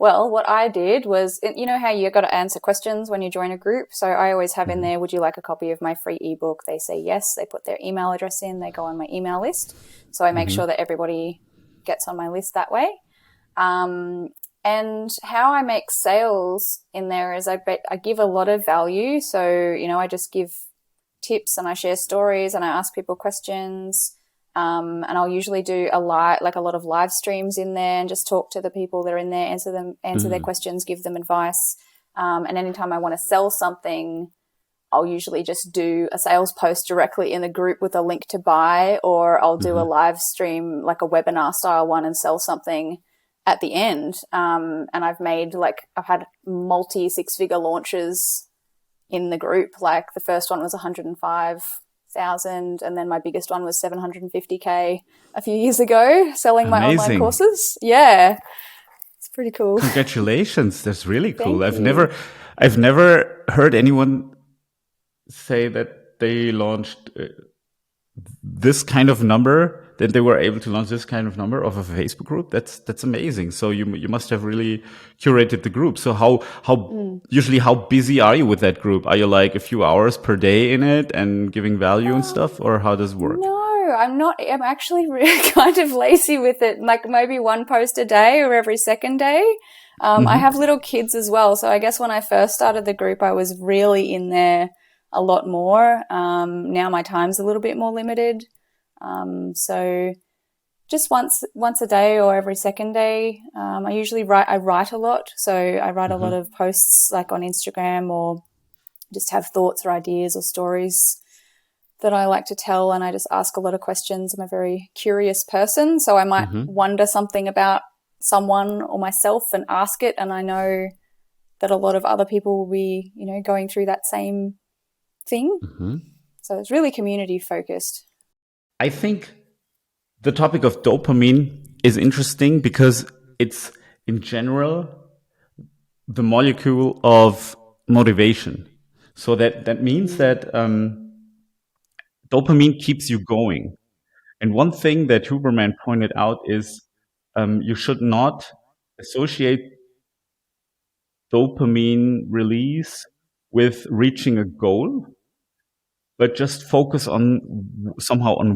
Well, what I did was, you know how you got to answer questions when you join a group? So I always have in there, would you like a copy of my free ebook? They say yes. They put their email address in. They go on my email list. So I make sure that everybody gets on my list that way. And how I make sales in there is I give a lot of value. So, you know, I just give tips and I share stories and I ask people questions. And I'll usually do a lot of live streams in there and just talk to the people that are in there, answer their questions, give them advice. And anytime I want to sell something, I'll usually just do a sales post directly in the group with a link to buy, or I'll do a live stream, like a webinar style one, and sell something at the end. And I've had multi 6-figure launches in the group. Like the first one was 105,000, and then my biggest one was 750K a few years ago, selling my online courses. Yeah, it's pretty cool. Congratulations! That's really cool. Thank you. I've never heard anyone say that they launched this kind of number, that they were able to launch this kind of number of a Facebook group. That's amazing. So you must have really curated the group. So usually how busy are you with that group? Are you like a few hours per day in it and giving value and stuff, or how does it work? No, I'm not. I'm actually really kind of lazy with it. Like maybe one post a day or every second day. I have little kids as well. So I guess when I first started the group, I was really in there a lot more. Now my time's a little bit more limited. So just once a day or every second day. I usually write a lot. So I write a lot of posts like on Instagram, or just have thoughts or ideas or stories that I like to tell. And I just ask a lot of questions. I'm a very curious person. So I might wonder something about someone or myself and ask it. And I know that a lot of other people will be, you know, going through that same thing. So it's really community focused. I think the topic of dopamine is interesting because it's in general the molecule of motivation. So that means that dopamine keeps you going. And one thing that Huberman pointed out is you should not associate dopamine release with reaching a goal, but just focus on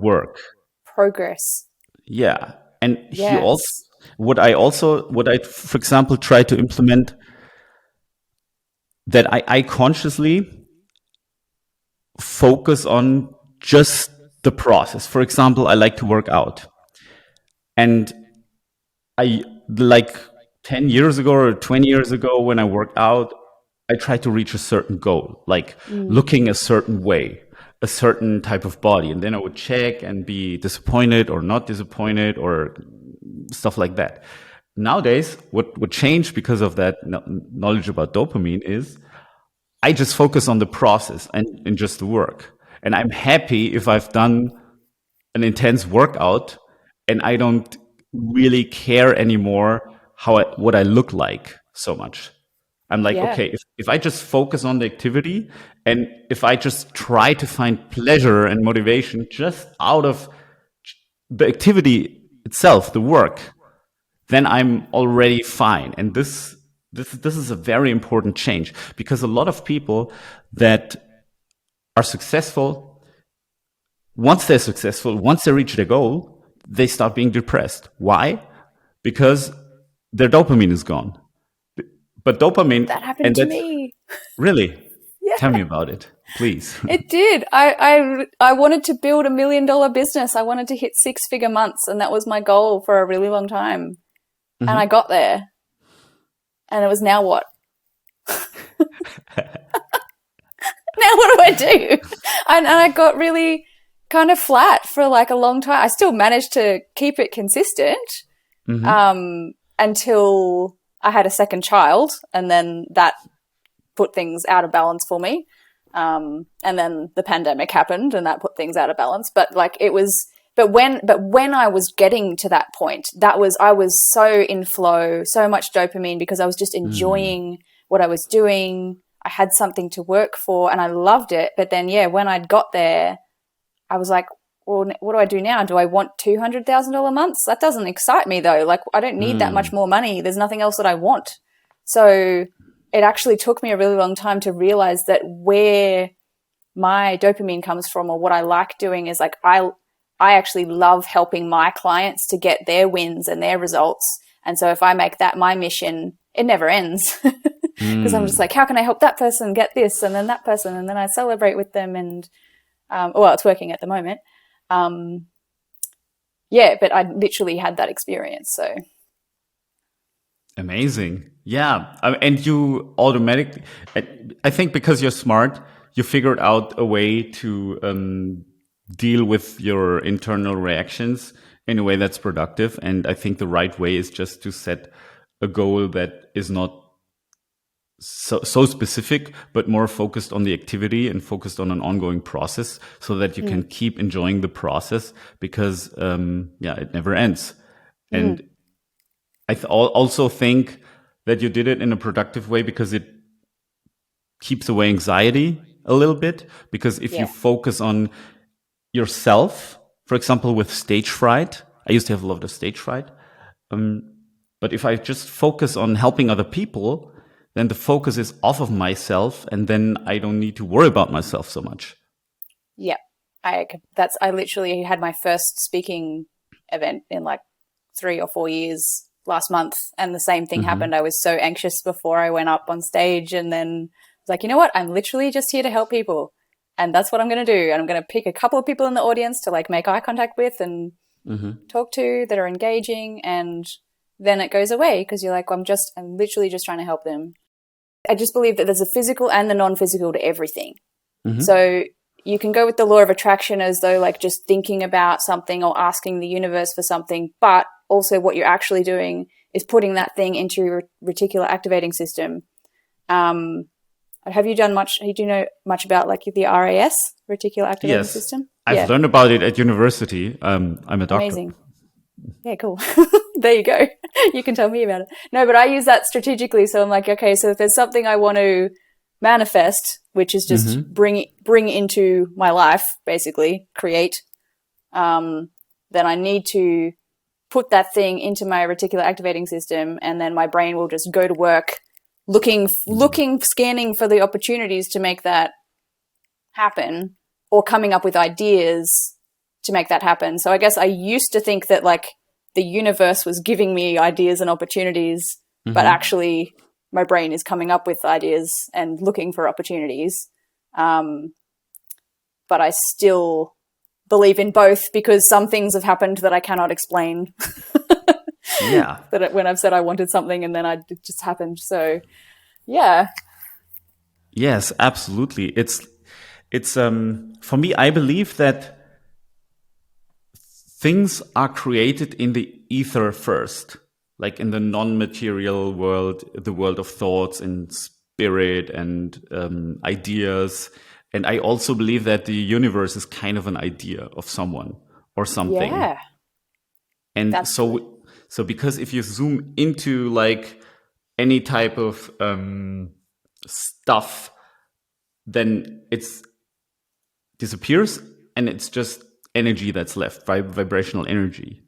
work. Progress. Yeah. And he also, what I, for example, try to implement, that I consciously focus on just the process. For example, I like to work out. And I, like 10 years ago or 20 years ago, when I worked out, I tried to reach a certain goal, like looking a certain way, a certain type of body. And then I would check and be disappointed or not disappointed or stuff like that. Nowadays, what changed because of that knowledge about dopamine is I just focus on the process and just the work. And I'm happy if I've done an intense workout and I don't really care anymore what I look like so much. I'm like, okay, if I just focus on the activity and if I just try to find pleasure and motivation just out of the activity itself, the work, then I'm already fine. And this is a very important change, because a lot of people that are successful, once they reach their goal, they start being depressed. Why? Because their dopamine is gone. But dopamine... That happened to me. Really? Yeah. Tell me about it, please. It did. I wanted to build $1 million business. I wanted to hit 6-figure months, and that was my goal for a really long time. And I got there. And it was, now what? Now what do I do? And I got really kind of flat for like a long time. I still managed to keep it consistent until I had a second child, and then that put things out of balance for me. And then the pandemic happened, and that put things out of balance. But like it was, but when I was getting to that point, I was so in flow, so much dopamine, because I was just enjoying what I was doing. I had something to work for and I loved it. But then, when I'd got there, I was like, well, what do I do now? Do I want $200,000 months? That doesn't excite me though. Like, I don't need that much more money. There's nothing else that I want. So it actually took me a really long time to realize that where my dopamine comes from, or what I like doing, is like I actually love helping my clients to get their wins and their results. And so if I make that my mission, it never ends, because I'm just like, how can I help that person get this, and then that person, and then I celebrate with them. And well, it's working at the moment. Yeah, but I literally had that experience. So Amazing. Yeah. And you automatically, I think because you're smart, you figured out a way to deal with your internal reactions in a way that's productive. And I think the right way is just to set a goal that is not so specific, but more focused on the activity and focused on an ongoing process, so that you can keep enjoying the process, because it never ends. And I also think that you did it in a productive way, because it keeps away anxiety a little bit. Because if you focus on yourself, for example, with stage fright, I used to have a lot of stage fright. But if I just focus on helping other people, then the focus is off of myself, and then I don't need to worry about myself so much. Yeah, I literally had my first speaking event in like 3 or 4 years last month, and the same thing happened. I was so anxious before I went up on stage, and then I was like, you know what? I'm literally just here to help people, and that's what I'm going to do. And I'm going to pick a couple of people in the audience to like make eye contact with and talk to, that are engaging, and then it goes away, because you're like, I'm literally just trying to help them. I just believe that there's a physical and the non-physical to everything. So you can go with the law of attraction as though like just thinking about something or asking the universe for something, but also what you're actually doing is putting that thing into your reticular activating system. Do you know much about like the RAS, reticular activating system? I've learned about it at university. I'm a doctor. Amazing. Yeah, cool. There you go. You can tell me about it. No, but I use that strategically. So I'm like, okay, so if there's something I want to manifest, which is just bring into my life, basically create, then I need to put that thing into my reticular activating system, and then my brain will just go to work looking, scanning for the opportunities to make that happen, or coming up with ideas to make that happen. So I guess I used to think that like the universe was giving me ideas and opportunities, but actually my brain is coming up with ideas and looking for opportunities. But I still believe in both, because some things have happened that I cannot explain. Yeah. That when I've said I wanted something and then it just happened. So yeah. Yes, absolutely. It's for me, I believe that things are created in the ether first, like in the non-material world, the world of thoughts and spirit and ideas. And I also believe that the universe is kind of an idea of someone or something. Yeah. And so because if you zoom into like any type of stuff, then it's disappears, and it's just energy that's left, vibrational energy,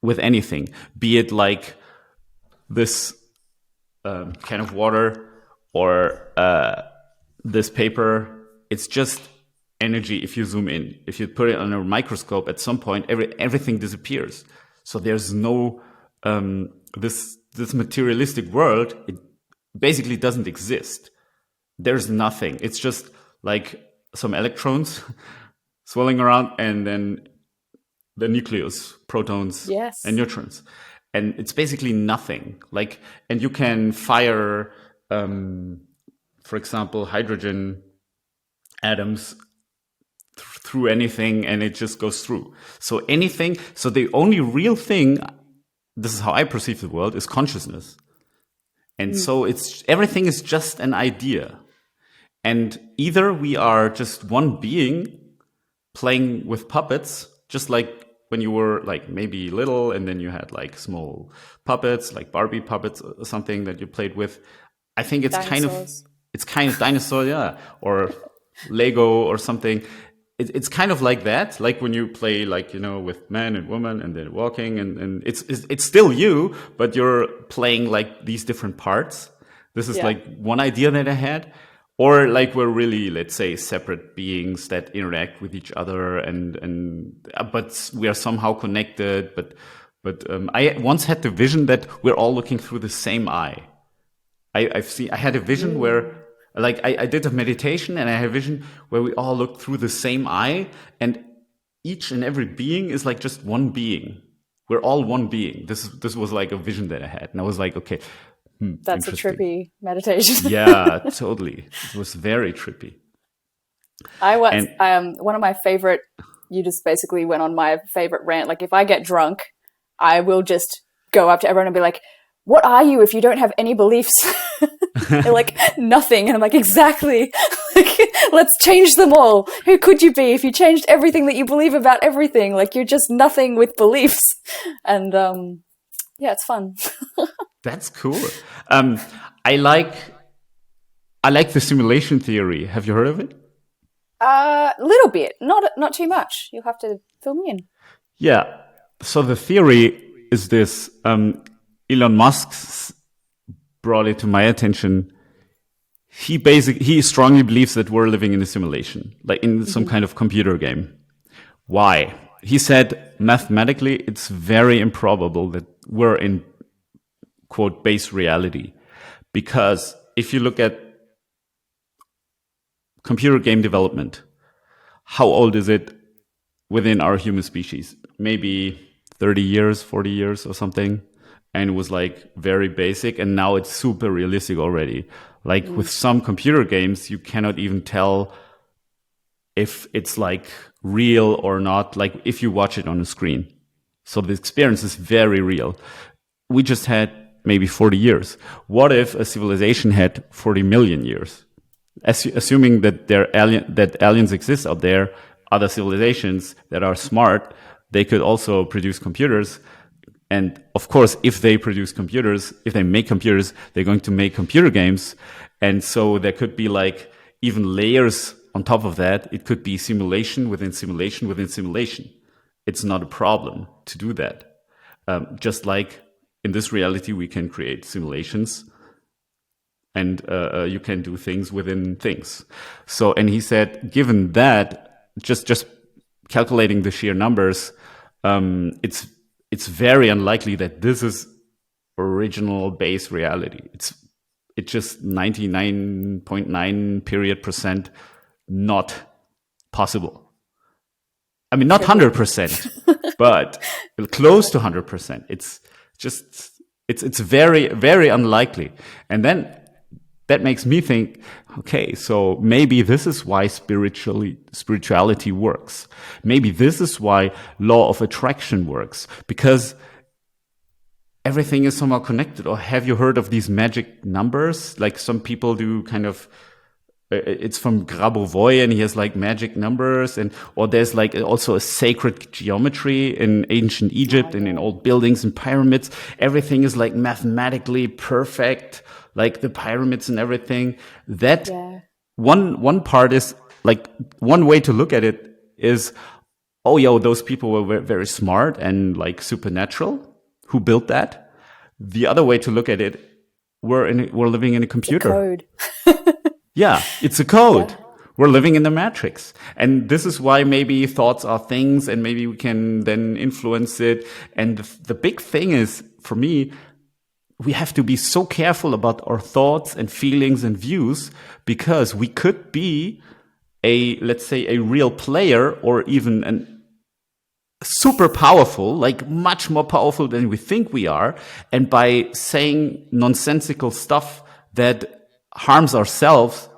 with anything, be it like this can of water or this paper. It's just energy. If you zoom in, if you put it on a microscope, at some point everything disappears. So there's no this materialistic world. It basically doesn't exist. There's nothing. It's just like some electrons swirling around, and then the nucleus, protons and neutrons. And it's basically nothing. Like, and you can fire, for example, hydrogen atoms through anything, and it just goes through. So anything. So the only real thing, this is how I perceive the world, is consciousness. And so everything is just an idea. And either we are just one being playing with puppets, just like when you were like maybe little, and then you had like small puppets, like Barbie puppets or something that you played with. I think it's kind of dinosaur, or Lego or something. it's kind of like that, like when you play, like, with man and woman and then walking, and it's still you, but you're playing like these different parts. This is Yeah. like one idea that I had. Or like we're really, let's say, separate beings that interact with each other, but we are somehow connected. But I once had the vision that we're all looking through the same eye. I had a vision where, like, I did a meditation, and I had a vision where we all look through the same eye, and each and every being is like just one being. We're all one being. This was like a vision that I had, and I was like, okay, That's a interesting. trippy meditation. Yeah, totally. It was very trippy. I once, And one of my favorite, you just basically went on my favorite rant. Like if I get drunk, I will just go up to everyone and be like, what are you if you don't have any beliefs? They're like, nothing. And I'm like, exactly. Like, let's change them all. Who could you be if you changed everything that you believe about everything? Like you're just nothing with beliefs. And yeah, it's fun. that's cool. Um, I like I like the simulation theory. Have you heard of it? A little bit, not too much. You'll have to fill me in. Yeah. So the theory is this. Elon Musk brought it to my attention. He strongly believes that we're living in a simulation, like in some kind of computer game. Why? He said mathematically it's very improbable that we're in, quote, base reality, because if you look at computer game development, how old is it within our human species? Maybe 30 years, 40 years or something. And it was like very basic. And now it's super realistic already. Like with some computer games, you cannot even tell if it's like real or not, like if you watch it on a screen. So the experience is very real. We just had maybe 40 years. What if a civilization had 40 million years? Assuming that that aliens exist out there, other civilizations that are smart, they could also produce computers. And of course, if they make computers, they're going to make computer games. And so there could be like even layers on top of that. It could be simulation within simulation within simulation. It's not a problem to do that. Just like in this reality, we can create simulations, and you can do things within things. So, and he said, given that, just calculating the sheer numbers, it's very unlikely that this is original base reality. It's just 99.9% not possible. I mean, not 100%, but close to 100%. It's very, very unlikely. And then that makes me think, okay, so maybe this is why spirituality works. Maybe this is why law of attraction works, because everything is somehow connected. Or have you heard of these magic numbers? Like some people do kind of, it's from Grabovoi, and he has like magic numbers, or there's like also a sacred geometry in ancient Egypt and in old buildings and pyramids. Everything is like mathematically perfect, like the pyramids and everything. That one part is like, one way to look at it is, oh, yo, those people were very smart and like supernatural. Who built that? The other way to look at it, we're living in a computer. Code. Yeah, it's a code. Yeah. We're living in the matrix. And this is why maybe thoughts are things, and maybe we can then influence it. And the big thing is, for me, we have to be so careful about our thoughts and feelings and views, because we could be let's say a real player, or even an super powerful, like much more powerful than we think we are. And by saying nonsensical stuff that harms ourselves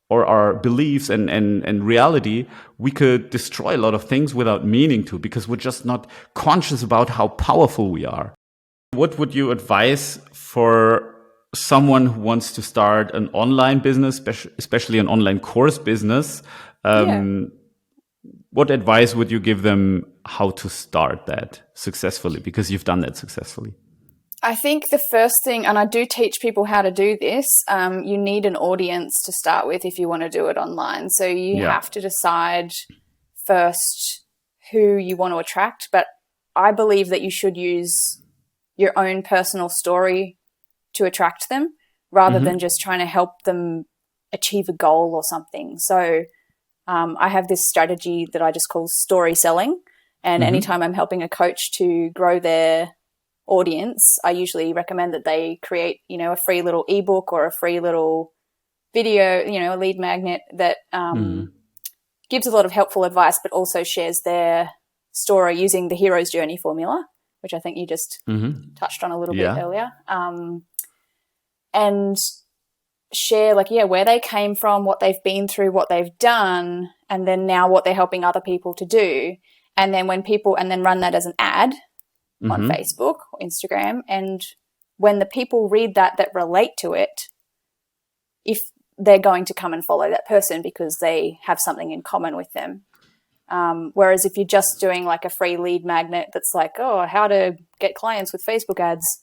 or our beliefs and reality, we could destroy a lot of things without meaning to, because we're just not conscious about how powerful we are. What would you advise for someone who wants to start an online business, especially an online course business? What advice would you give them how to start that successfully? Because you've done that successfully. I think the first thing, and I do teach people how to do this, you need an audience to start with if you want to do it online. So you have to decide first who you want to attract, but I believe that you should use your own personal story to attract them rather than just trying to help them achieve a goal or something. So I have this strategy that I just call story selling. And anytime I'm helping a coach to grow their audience, I usually recommend that they create, a free little ebook or a free little video, a lead magnet that gives a lot of helpful advice, but also shares their story using the hero's journey formula, which I think you just touched on a little bit earlier. And share where they came from, what they've been through, what they've done, and then now what they're helping other people to do. And then run that as an ad on Facebook or Instagram. And when the people read that relate to it, if they're going to come and follow that person because they have something in common with them. Whereas if you're just doing a free lead magnet that's how to get clients with Facebook ads,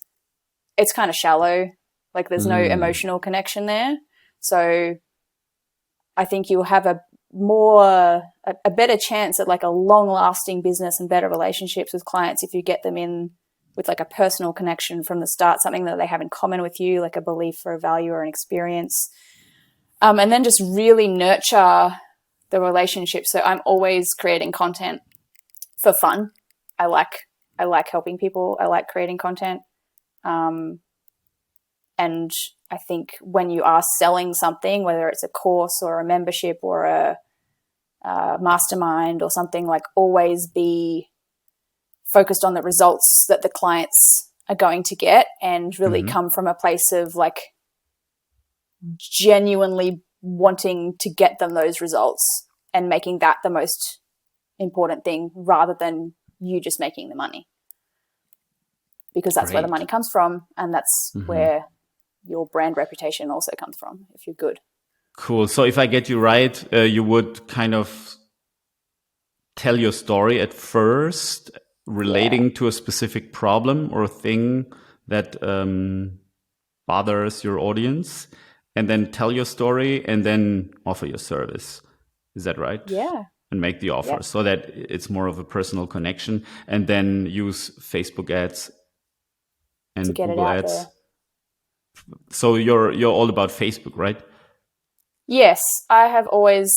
it's kind of shallow. There's no emotional connection there. So I think you'll have a better chance at a long-lasting business and better relationships with clients if you get them in with a personal connection from the start, something that they have in common with you, like a belief or a value or an experience. And then just really nurture the relationship. So I'm always creating content for fun. I like helping people. I like creating content. And I think when you are selling something, whether it's a course or a membership or a mastermind or something, always be focused on the results that the clients are going to get and really come from a place of genuinely wanting to get them those results and making that the most important thing rather than you just making the money. Because that's where the money comes from, and that's where your brand reputation also comes from if you're good. Cool. So if I get you right, you would kind of tell your story at first, relating to a specific problem or a thing that bothers your audience, and then tell your story and then offer your service. Is that right? Yeah. And make the offer so that it's more of a personal connection, and then use Facebook ads and to get Google it out ads. there. So you're all about Facebook, right? Yes, I have always,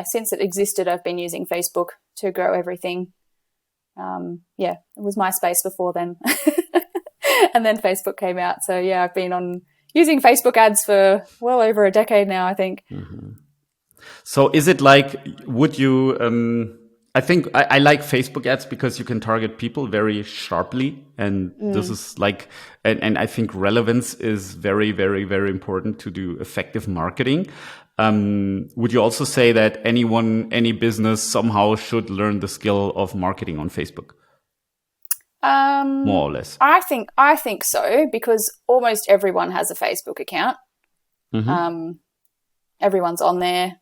since it existed, I've been using Facebook to grow everything. It was MySpace before then. And then Facebook came out. So I've been using Facebook ads for well over a decade now, I think. So is it would you, I think I like Facebook ads because you can target people very sharply. And this is and I think relevance is very, very, very important to do effective marketing. Would you also say that any business somehow should learn the skill of marketing on Facebook? More or less. I think so, because almost everyone has a Facebook account. Everyone's on there.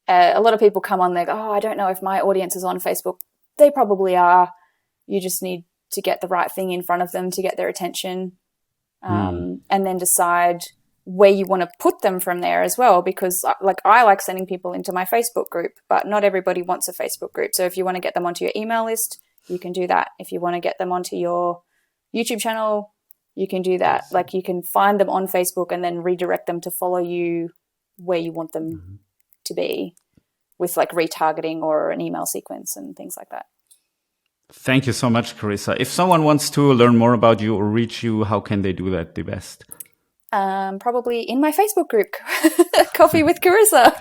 A lot of people come on there, I don't know if my audience is on Facebook. They probably are. You just need to get the right thing in front of them to get their attention, and then decide where you want to put them from there as well. Because I like sending people into my Facebook group, but not everybody wants a Facebook group. So if you want to get them onto your email list, you can do that. If you want to get them onto your YouTube channel, you can do that. You can find them on Facebook and then redirect them to follow you where you want them to be, with retargeting or an email sequence and things like that. Thank you so much, Carissa. If someone wants to learn more about you or reach you, how can they do that the best? Probably in my Facebook group, Coffee with Carissa.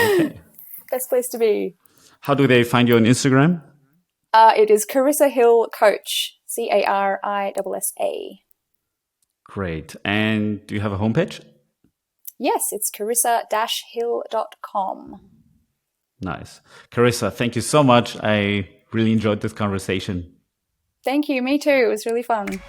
Okay. Best place to be. How do they find you on Instagram? It is Carissa Hill Coach, Carissa. Great. And do you have a homepage? Yes, it's carissa-hill.com. Nice. Carissa, thank you so much. I really enjoyed this conversation. Thank you. Me too. It was really fun.